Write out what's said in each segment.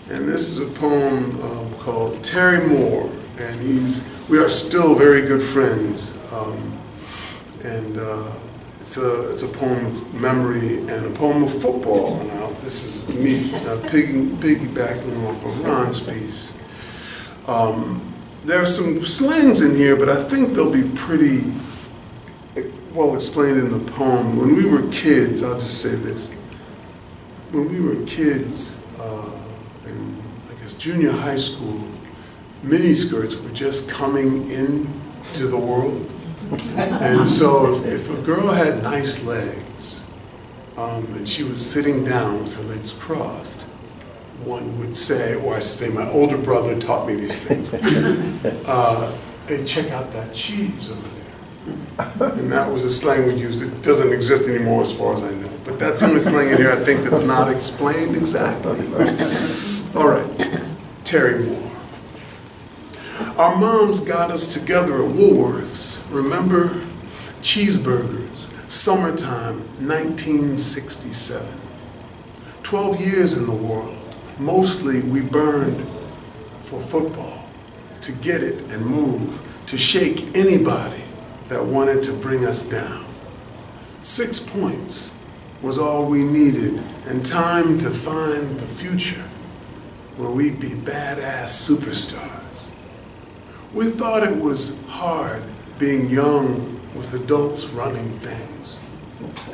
And this is a poem called Terry Moore, and we are still very good friends. It's a poem of memory and a poem of football. And this is me piggybacking off of Ron's piece. There are some slangs in here, but I think they'll be pretty well explained in the poem. When we were kids, I'll just say this. When we were kids, in, I guess, junior high school, miniskirts were just coming into the world. And so if a girl had nice legs, and she was sitting down with her legs crossed, one would say, or I should say my older brother taught me these things, hey, check out that cheese over there. And that was a slang we used. It doesn't exist anymore as far as I know. But that's the only slang in here I think that's not explained exactly. All right, Terry Moore. Our moms got us together at Woolworths. Remember? Cheeseburgers, summertime, 1967. 12 years in the world. Mostly we burned for football, to get it and move, to shake anybody that wanted to bring us down. 6 points was all we needed, and time to find the future where we'd be badass superstars. We thought it was hard being young with adults running things,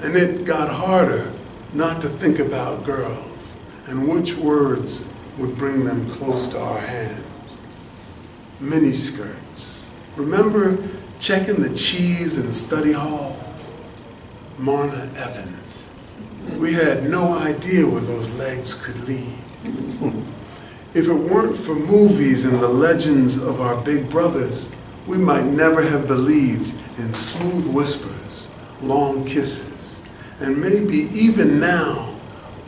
and it got harder not to think about girls and which words would bring them close to our hands. Miniskirts. Remember checking the cheese in study hall? Marna Evans. We had no idea where those legs could lead. If it weren't for movies and the legends of our big brothers, we might never have believed in smooth whispers, long kisses, and maybe even now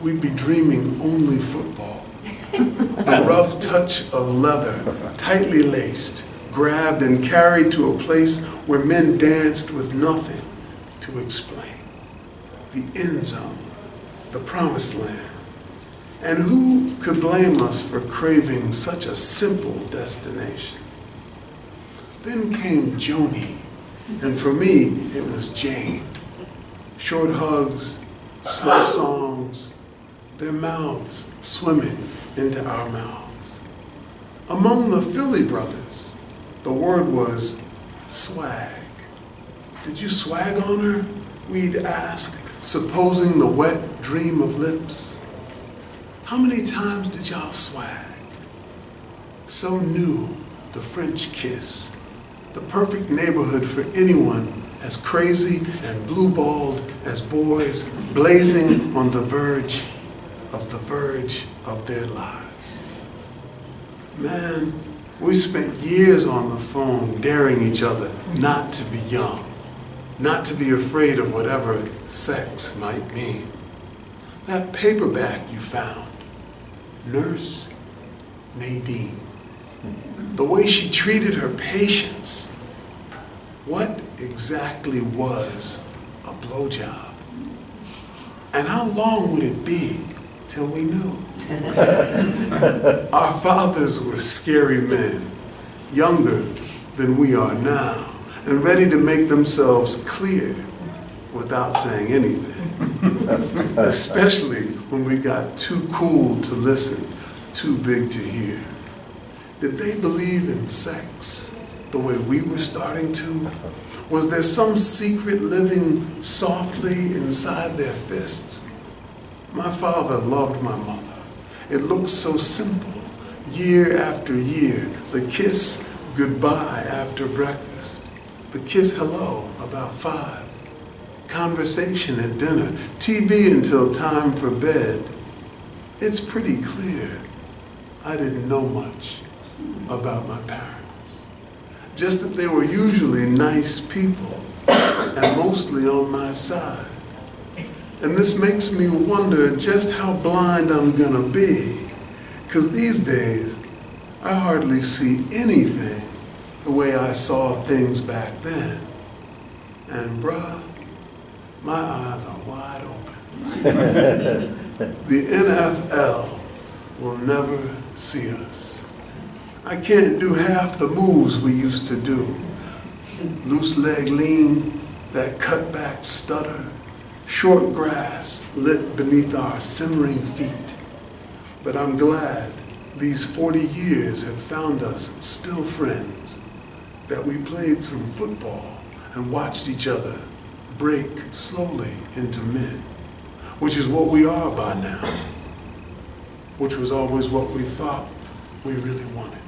we'd be dreaming only football. A rough touch of leather, tightly laced, grabbed and carried to a place where men danced with nothing to explain. The end zone, the promised land. And who could blame us for craving such a simple destination? Then came Joni, and for me, it was Jane. Short hugs, slow songs, their mouths swimming into our mouths. Among the Philly brothers, the word was swag. Did you swag on her? We'd ask, supposing the wet dream of lips. How many times did y'all swag? So new, the French kiss, the perfect neighborhood for anyone as crazy and blue-balled as boys blazing on the verge of their lives. Man, we spent years on the phone daring each other not to be young, not to be afraid of whatever sex might mean. That paperback you found, Nurse Nadine, the way she treated her patients, what exactly was a blowjob? And how long would it be till we knew? Our fathers were scary men, younger than we are now, and ready to make themselves clear without saying anything. Especially when we got too cool to listen, too big to hear. Did they believe in sex the way we were starting to? Was there some secret living softly inside their fists? My father loved my mother. It looked so simple, year after year. The kiss goodbye after breakfast. The kiss hello about 5. Conversation at dinner. TV until time for bed. It's pretty clear I didn't know much about my parents. Just that they were usually nice people and mostly on my side. And this makes me wonder just how blind I'm gonna be, because these days I hardly see anything the way I saw things back then. And bruh, my eyes are wide open. The NFL will never see us. I can't do half the moves we used to do. Loose leg lean, that cutback stutter, short grass lit beneath our simmering feet. But I'm glad these 40 years have found us still friends, that we played some football and watched each other break slowly into men, which is what we are by now, which was always what we thought we really wanted.